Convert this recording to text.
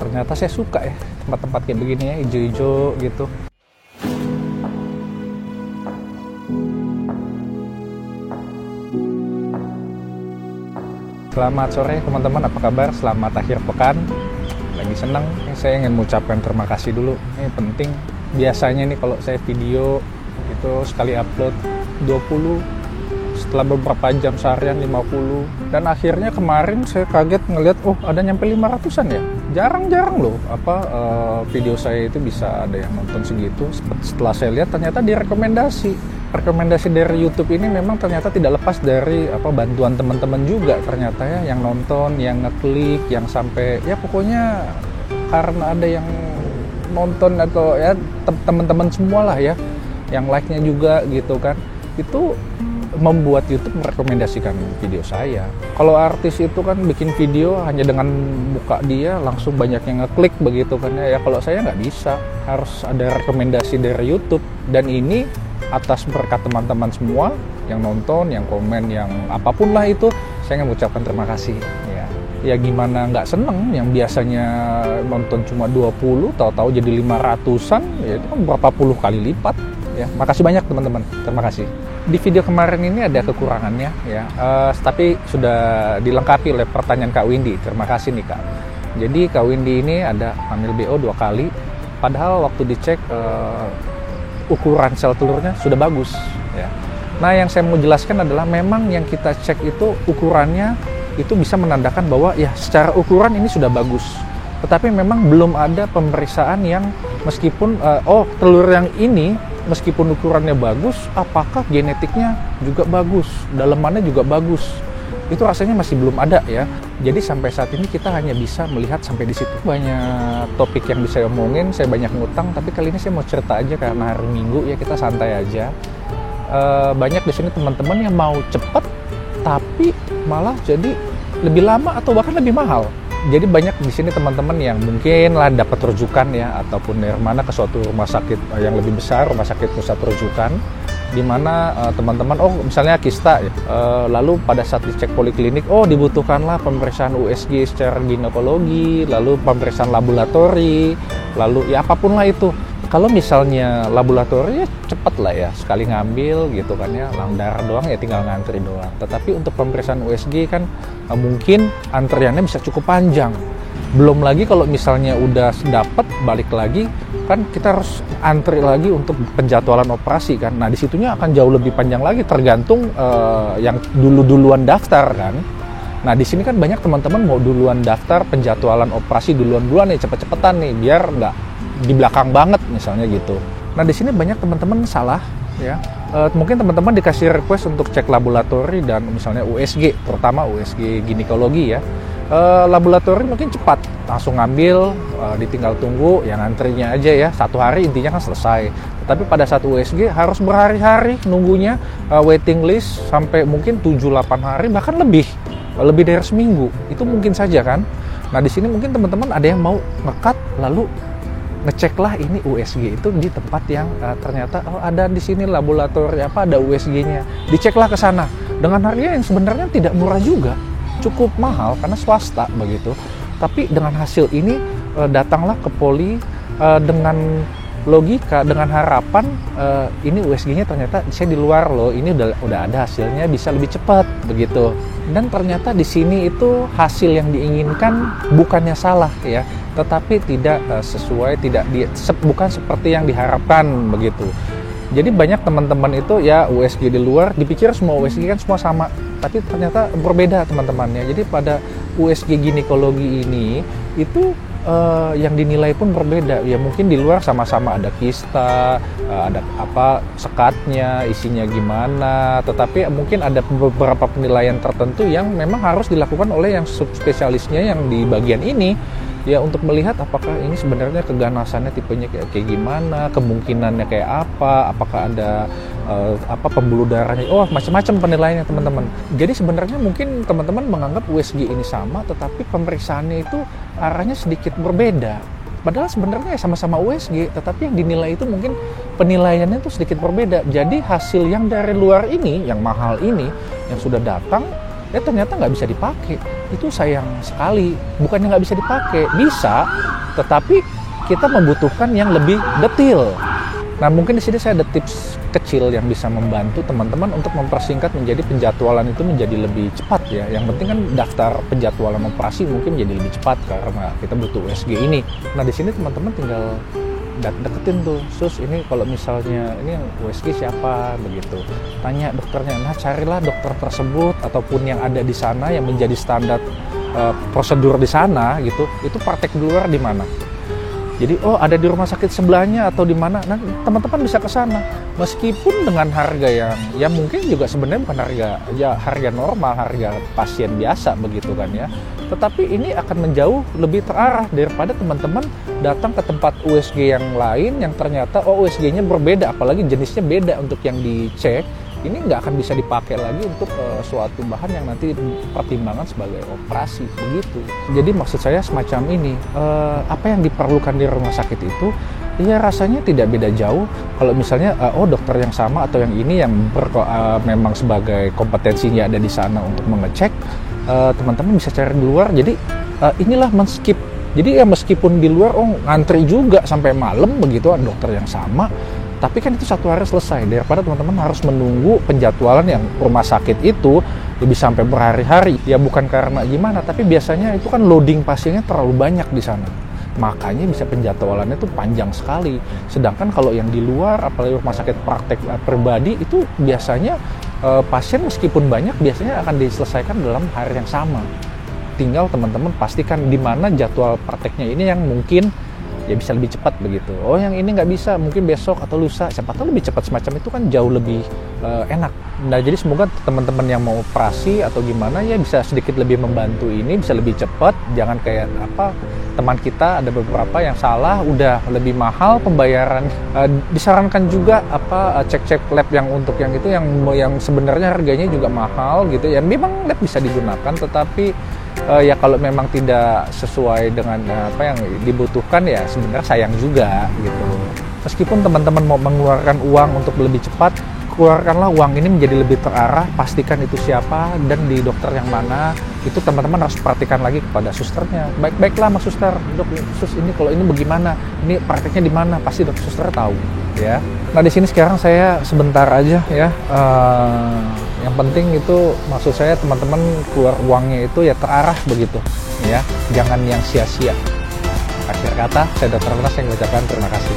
ternyata saya suka ya tempat-tempat kayak begini ya, hijau-hijau gitu. Selamat sore teman-teman, apa kabar? Selamat akhir pekan. Lagi seneng, saya ingin mengucapkan terima kasih dulu. Ini penting. Biasanya nih kalau saya video itu sekali upload 20, setelah beberapa jam seharian 50. Dan akhirnya kemarin saya kaget ngelihat, oh ada nyampe 500-an ya. Jarang-jarang loh video saya itu bisa ada yang nonton segitu. Setelah saya lihat ternyata rekomendasi dari YouTube ini memang ternyata tidak lepas dari bantuan teman-teman juga ternyata ya, yang nonton, yang ngeklik, yang sampai ya pokoknya karena ada yang nonton atau ya teman-teman semua lah ya, yang like-nya juga gitu kan, itu membuat YouTube merekomendasikan video saya. Kalau artis itu kan bikin video hanya dengan buka dia langsung banyak yang ngeklik begitu kan ya, kalau saya nggak bisa, harus ada rekomendasi dari YouTube. Dan ini atas berkat teman-teman semua yang nonton, yang komen, yang apapun lah itu, saya ingin mengucapkan terima kasih ya gimana nggak seneng, yang biasanya nonton cuma 20 tahu-tahu jadi 500-an ya, itu kan berapa puluh kali lipat ya. Makasih banyak teman-teman, terima kasih. Di video kemarin ini ada kekurangannya ya, tapi sudah dilengkapi oleh pertanyaan Kak Windy. Terima kasih nih Kak. Jadi Kak Windy ini ada hamil BO 2 kali, padahal waktu dicek ukuran sel telurnya sudah bagus ya. Nah yang saya mau jelaskan adalah memang yang kita cek itu ukurannya itu bisa menandakan bahwa ya secara ukuran ini sudah bagus, tetapi memang belum ada pemeriksaan yang meskipun telur yang ini meskipun ukurannya bagus, apakah genetiknya juga bagus, dalemannya juga bagus, itu rasanya masih belum ada ya. Jadi sampai saat ini kita hanya bisa melihat sampai di situ. Banyak topik yang bisa omongin, saya banyak ngutang, tapi kali ini saya mau cerita aja karena hari Minggu ya, kita santai aja. Banyak di sini teman-teman yang mau cepet tapi malah jadi lebih lama atau bahkan lebih mahal. Jadi banyak di sini teman-teman yang mungkin lah dapat rujukan ya, ataupun dari mana ke suatu rumah sakit yang lebih besar, rumah sakit pusat rujukan, di mana teman-teman misalnya kista ya, lalu pada saat dicek poliklinik dibutuhkanlah pemeriksaan USG secara ginekologi, lalu pemeriksaan laboratori, lalu ya apapun lah itu. Kalau misalnya laboratori ya cepet lah ya, sekali ngambil gitu kan ya, darah doang ya tinggal ngantri doang. Tetapi untuk pemeriksaan USG kan mungkin antriannya bisa cukup panjang. Belum lagi kalau misalnya udah dapet balik lagi kan kita harus antri lagi untuk penjadwalan operasi kan. Nah disitunya akan jauh lebih panjang lagi tergantung yang duluan daftar kan. Nah di sini kan banyak teman-teman mau duluan daftar penjadwalan operasi duluan nih, cepet-cepetan nih biar nggak di belakang banget misalnya gitu. Nah di sini banyak teman-teman salah ya. Mungkin teman-teman dikasih request untuk cek laboratori dan misalnya USG, terutama USG ginekologi ya. Laboratori mungkin cepat, langsung ngambil, ditinggal tunggu, yang antrinya aja ya, 1 hari intinya kan selesai. Tapi pada saat USG harus berhari-hari nunggunya, waiting list sampai mungkin 7-8 hari bahkan lebih dari seminggu. Itu mungkin saja kan. Nah di sini mungkin teman-teman ada yang mau ngekat lalu ngeceklah ini USG itu di tempat yang ternyata ada di sini laboratori ada USG-nya. Diceklah ke sana dengan harga yang sebenarnya tidak murah juga, cukup mahal karena swasta begitu. Tapi dengan hasil ini datanglah ke poli dengan logika, dengan harapan ini USG-nya ternyata saya di luar loh, ini udah ada hasilnya, bisa lebih cepat begitu. Dan ternyata di sini itu hasil yang diinginkan bukannya salah ya, tetapi tidak sesuai, bukan seperti yang diharapkan begitu. Jadi banyak teman-teman itu ya USG di luar dipikir semua USG kan semua sama, tapi ternyata berbeda teman-temannya. Jadi pada USG ginekologi ini itu yang dinilai pun berbeda ya. Mungkin di luar sama-sama ada kista, ada sekatnya, isinya gimana, tetapi mungkin ada beberapa penilaian tertentu yang memang harus dilakukan oleh yang subspesialisnya yang di bagian ini ya, untuk melihat apakah ini sebenarnya keganasannya tipenya kayak gimana, kemungkinannya kayak apa, apakah ada pembuluh darahnya, macam-macam penilaiannya teman-teman. Jadi sebenarnya mungkin teman-teman menganggap USG ini sama, tetapi pemeriksaannya itu arahnya sedikit berbeda. Padahal sebenarnya sama-sama USG, tetapi yang dinilai itu mungkin penilaiannya itu sedikit berbeda. Jadi hasil yang dari luar ini, yang mahal ini, yang sudah datang, ternyata nggak bisa dipakai. Itu sayang sekali. Bukannya nggak bisa dipakai, bisa, tetapi kita membutuhkan yang lebih detail. Nah, mungkin di sini saya ada tips kecil yang bisa membantu teman-teman untuk mempersingkat menjadi penjadwalan itu menjadi lebih cepat ya. Yang penting kan daftar penjadwalan operasi mungkin menjadi lebih cepat karena kita butuh USG ini. Nah, di sini teman-teman tinggal deketin tuh, Sus, ini kalau misalnya ini yang USG siapa begitu, tanya dokternya. Nah, carilah dokter tersebut ataupun yang ada di sana yang menjadi standar prosedur di sana gitu, itu praktek di luar di mana. Jadi ada di rumah sakit sebelahnya atau di mana, nah teman-teman bisa ke sana meskipun dengan harga yang mungkin juga sebenarnya bukan harga normal, harga pasien biasa begitu kan ya. Tetapi ini akan menjauh lebih terarah daripada teman-teman datang ke tempat USG yang lain yang ternyata USG-nya berbeda, apalagi jenisnya beda untuk yang dicek. Ini nggak akan bisa dipakai lagi untuk suatu bahan yang nanti pertimbangan sebagai operasi begitu. Jadi maksud saya semacam ini, apa yang diperlukan di rumah sakit itu ya rasanya tidak beda jauh. Kalau misalnya dokter yang sama atau yang ini yang memang sebagai kompetensinya ada di sana untuk mengecek, teman-teman bisa cari di luar. Jadi inilah men-skip. Jadi ya meskipun di luar ngantri juga sampai malam begitu dokter yang sama, tapi kan itu satu hari selesai, daripada teman-teman harus menunggu penjadwalan yang rumah sakit itu lebih sampai berhari-hari. Ya bukan karena gimana, tapi biasanya itu kan loading pasiennya terlalu banyak di sana. Makanya bisa penjadwalannya itu panjang sekali. Sedangkan kalau yang di luar, apalagi rumah sakit praktek pribadi, itu biasanya pasien meskipun banyak, biasanya akan diselesaikan dalam hari yang sama. Tinggal teman-teman pastikan di mana jadwal prakteknya ini yang mungkin ya bisa lebih cepat begitu. Yang ini nggak bisa, mungkin besok atau lusa. Siapa tahu lebih cepat, semacam itu kan jauh lebih enak. Nah, jadi semoga teman-teman yang mau operasi atau gimana ya bisa sedikit lebih membantu ini, bisa lebih cepat. Jangan kayak teman kita ada beberapa yang salah, udah lebih mahal pembayaran. Disarankan juga cek-cek lab yang untuk yang itu yang sebenarnya harganya juga mahal gitu ya. Memang lab bisa digunakan, tetapi ya kalau memang tidak sesuai dengan apa yang dibutuhkan ya sebenarnya sayang juga gitu. Meskipun teman-teman mau mengeluarkan uang untuk lebih cepat, keluarkanlah uang ini menjadi lebih terarah. Pastikan itu siapa dan di dokter yang mana. Itu teman-teman harus perhatikan lagi kepada susternya. Baik-baiklah sama suster, dok, sus ini kalau ini bagaimana? Ini prakteknya di mana? Pasti dokter suster tahu ya. Nah, di sini sekarang saya sebentar aja ya. Yang penting itu maksud saya teman-teman keluar uangnya itu ya terarah begitu ya, jangan yang sia-sia. Akhir kata saya Dr. Menas yang mengucapkan terima kasih.